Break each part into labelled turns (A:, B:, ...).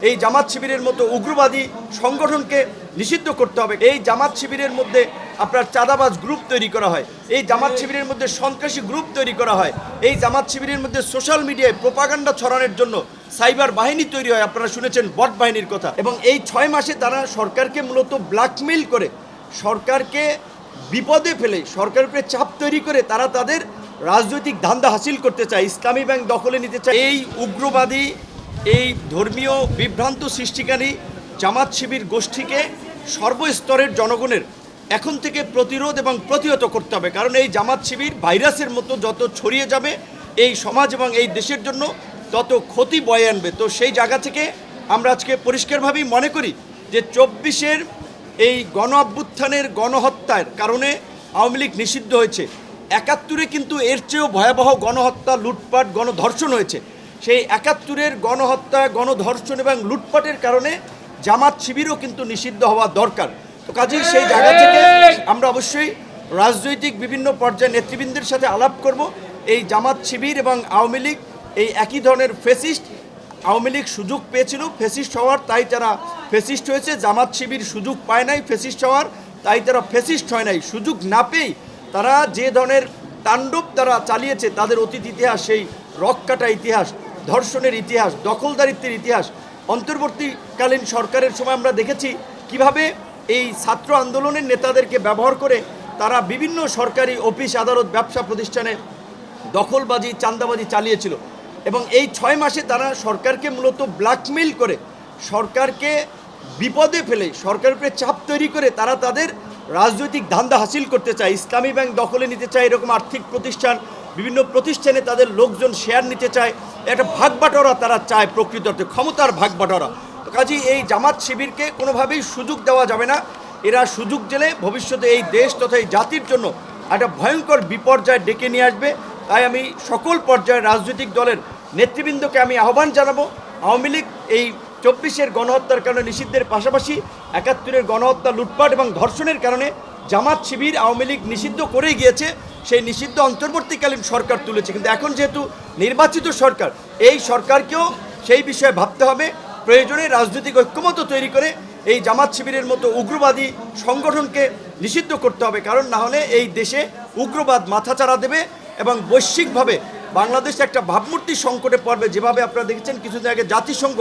A: এই জামাত শিবিরের মতো উগ্রবাদী সংগঠনকে নিষিদ্ধ করতে হবে। এই জামাত শিবিরের মধ্যে আপনার চাঁদাবাজ গ্রুপ তৈরি করা হয়, এই জামাত শিবিরের মধ্যে সন্ত্রাসী গ্রুপ তৈরি করা হয়, এই জামাত শিবিরের মধ্যে সোশ্যাল মিডিয়ায় প্রোপাগান্ডা ছড়ানোর জন্য সাইবার বাহিনী তৈরি হয়। আপনারা শুনেছেন বট বাহিনীর কথা। এবং এই 6 মাসে তারা সরকারকে মূলত ব্ল্যাকমেইল করে, সরকারকে বিপদে ফেলে, সরকারের উপরে চাপ তৈরি করে তারা তাদের রাজনৈতিক ধান্দা হাসিল করতে চায়, ইসলামী ব্যাংক দখলে নিতে চায়। এই উগ্রবাদী, এই ধর্মীয় বিভ্রান্ত সৃষ্টিকারী জামাত শিবির গোষ্ঠীকে সর্বস্তরের জনগণের এখন থেকে প্রতিরোধ এবং প্রতিহত করতে হবে। কারণ এই জামাত শিবির ভাইরাসের মতো যত ছড়িয়ে যাবে এই সমাজ এবং এই দেশের জন্য তত ক্ষতি বয়ে আনবে। তো সেই জায়গা থেকে আমরা আজকে পরিষ্কারভাবেই মনে করি যে 24-এর এই গণ অভ্যুত্থানের গণহত্যার কারণে আওয়ামী লীগ নিষিদ্ধ হয়েছে। 71-এ কিন্তু এর চেয়েও ভয়াবহ গণহত্যা, লুটপাট, গণধর্ষণ হয়েছে। সেই 71-এর গণহত্যা, গণধর্ষণ এবং লুটপাটের কারণে জামাত শিবিরও কিন্তু নিষিদ্ধ হওয়া দরকার। তো কাজেই সেই জায়গা থেকে আমরা অবশ্যই রাজনৈতিক বিভিন্ন পর্যায়ে নেতৃবৃন্দের সাথে আলাপ করব। এই জামাত শিবির এবং আওয়ামী লীগ এই একই ধরনের ফেসিস্ট। আওয়ামী লীগ সুযোগ পেয়েছিল ফেসিস্ট হওয়ার, তাই তারা ফেসিস্ট হয়েছে। জামাত শিবির সুযোগ পায় নাই ফেসিস্ট হওয়ার, তাই তারা ফেসিস্ট হয় নাই। সুযোগ না পেয়েই তারা যে ধরনের তাণ্ডব তারা চালিয়েছে, তাদের অতীত ইতিহাস, সেই রক্কাটা ইতিহাস, ধর্ষণের ইতিহাস, দখলদারিত্বের ইতিহাস। অন্তর্বর্তীকালীন সরকারের সময় আমরা দেখেছি কিভাবে এই ছাত্র আন্দোলনের নেতাদেরকে ব্যবহার করে তারা বিভিন্ন সরকারি অফিস, আদালত, ব্যবসা প্রতিষ্ঠানে দখলবাজি, চাঁদাবাজি চালিয়েছিল। এবং এই 6 মাসে তারা সরকারকে মূলত ব্ল্যাকমেইল করে, সরকারকে বিপদে ফেলে, সরকারের উপরে চাপ তৈরি করে তারা তাদের রাজনৈতিক ধান্দা হাসিল করতে চায়, ইসলামী ব্যাংক দখলে নিতে চায়, এরকম আর্থিক প্রতিষ্ঠান, বিভিন্ন প্রতিষ্ঠানে তাদের লোকজন শেয়ার নিতে চায়। একটা ভাগবাটোয়ারা তারা চায়, প্রকৃত অর্থে ক্ষমতার ভাগবাটোয়ারা। তো কাজেই এই জামাত শিবিরকে কোনোভাবেই সুযোগ দেওয়া যাবে না। এরা সুযোগ দিলে ভবিষ্যতে এই দেশ তথা এই জাতির জন্য একটা ভয়ঙ্কর বিপর্যয় ডেকে নিয়ে আসবে। তাই আমি সকল পর্যায়ের রাজনৈতিক দলের নেতৃবৃন্দকে আমি আহ্বান জানাবো, আওয়ামী লীগ এই 24-এর গণহত্যার কারণে নিষিদ্ধের পাশাপাশি 71-এর গণহত্যা, লুটপাট এবং ধর্ষণের কারণে জামাত শিবির আওয়ামী লীগ নিষিদ্ধ করেই গিয়েছে। সেই নিষিদ্ধ অন্তর্বর্তীকালীন সরকার তুলেছে, কিন্তু এখন যেহেতু নির্বাচিত সরকার, এই সরকারকেও সেই বিষয়ে ভাবতে হবে। প্রয়োজনে রাজনৈতিক ঐক্যমত তৈরি করে এই জামাত শিবিরের মতো উগ্রবাদী সংগঠনকে নিষিদ্ধ করতে হবে। কারণ না হলে এই দেশে উগ্রবাদ মাথাচাড়া দেবে এবং বৈশ্বিকভাবে বাংলাদেশ একটা ভাবমূর্তি সংকটে পড়বে। যেভাবে আপনারা দেখেছেন কিছুদিন আগে জাতিসংঘ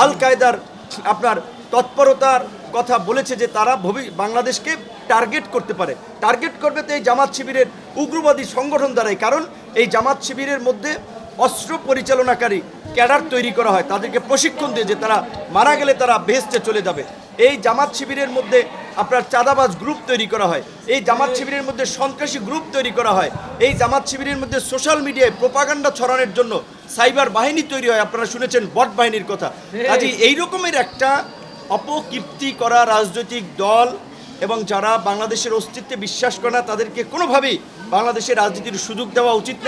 A: আল কায়দার আপনার তৎপরতার কথা বলেছে যে তারা বাংলাদেশকে টার্গেট করতে পারে, টার্গেট করবে তো এই জামাত শিবিরের উগ্রবাদী সংগঠন দ্বারাই। কারণ এই জামাত শিবিরের মধ্যে অস্ত্র পরিচালনাকারী ক্যাডার তৈরি করা হয়, তাদেরকে প্রশিক্ষণ দিয়ে যে তারা মারা গেলে তারা বেহেশতে চলে যাবে। এই জামাত শিবিরের মধ্যে আপনার চাঁদাবাজ গ্রুপ তৈরি করা হয়, এই জামাত শিবিরের মধ্যে সন্ত্রাসী গ্রুপ তৈরি করা হয়, এই জামাত শিবিরের মধ্যে সোশ্যাল মিডিয়ায় প্রোপাগান্ডা ছড়ানোর জন্য সাইবার বাহিনী তৈরি হয়। আপনারা শুনেছেন বট বাহিনীর কথা। কাজেই এই রকমের একটা অপকীর্তি করা রাজনৈতিক দল এবং যারা বাংলাদেশের অস্তিত্বে বিশ্বাস করে না, তাদেরকে কোনোভাবেই বাংলাদেশের রাজনীতির সুযোগ দেওয়া উচিত না।